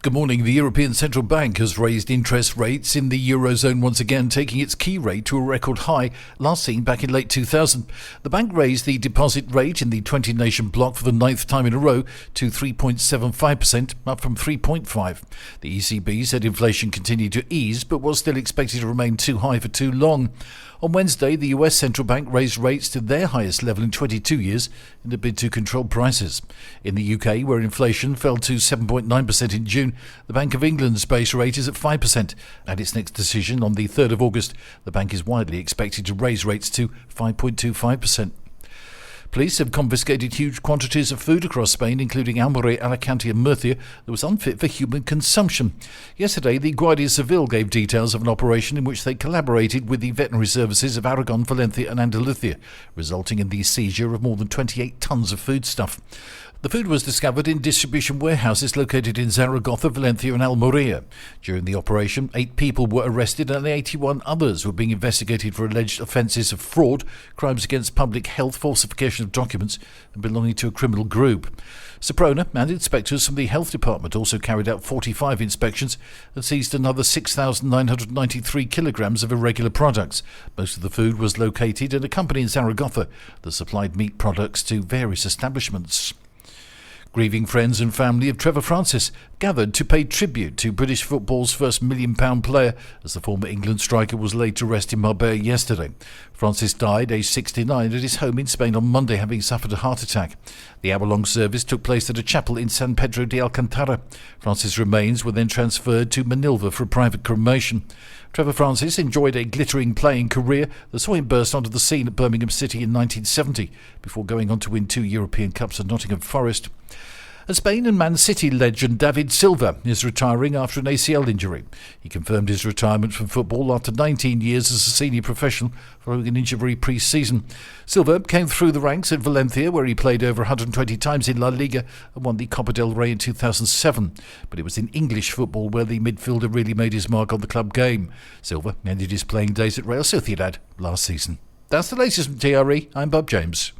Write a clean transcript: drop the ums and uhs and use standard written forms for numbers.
Good morning. The European Central Bank has raised interest rates in the Eurozone once again, taking its key rate to a record high, last seen back in late 2000. The bank raised the deposit rate in the 20-nation bloc for the ninth time in a row to 3.75%, up from 3.5%. The ECB said inflation continued to ease, but was still expected to remain too high for too long. On Wednesday, the US Central Bank raised rates to their highest level in 22 years in a bid to control prices. In the UK, where inflation fell to 7.9% in June, the Bank of England's base rate is at 5%. At its next decision on the 3rd of August, the bank is widely expected to raise rates to 5.25%. Police have confiscated huge quantities of food across Spain, including Almería, Alicante and Murcia, that was unfit for human consumption. Yesterday, the Guardia Civil gave details of an operation in which they collaborated with the veterinary services of Aragon, Valencia and Andalusia, resulting in the seizure of more than 28 tons of foodstuff. The food was discovered in distribution warehouses located in Zaragoza, Valencia and Almería. During the operation, 8 people were arrested and 81 others were being investigated for alleged offences of fraud, crimes against public health, falsification of documents and belonging to a criminal group. Seprona and inspectors from the Health Department also carried out 45 inspections and seized another 6,993 kilograms of irregular products. Most of the food was located in a company in Zaragoza that supplied meat products to various establishments. Grieving friends and family of Trevor Francis gathered to pay tribute to British football's first million-pound player as the former England striker was laid to rest in Marbella yesterday. Francis died, aged 69, at his home in Spain on Monday, having suffered a heart attack. The hour-long service took place at a chapel in San Pedro de Alcantara. Francis' remains were then transferred to Manilva for a private cremation. Trevor Francis enjoyed a glittering playing career that saw him burst onto the scene at Birmingham City in 1970, before going on to win 2 European Cups at Nottingham Forest. And Spain and Man City legend David Silva is retiring after an ACL injury. He confirmed his retirement from football after 19 years as a senior professional following an injury pre-season. Silva came through the ranks at Valencia, where he played over 120 times in La Liga and won the Copa del Rey in 2007. But it was in English football where the midfielder really made his mark on the club game. Silva ended his playing days at Real Sociedad last season. That's the latest from TRE. I'm Bob James.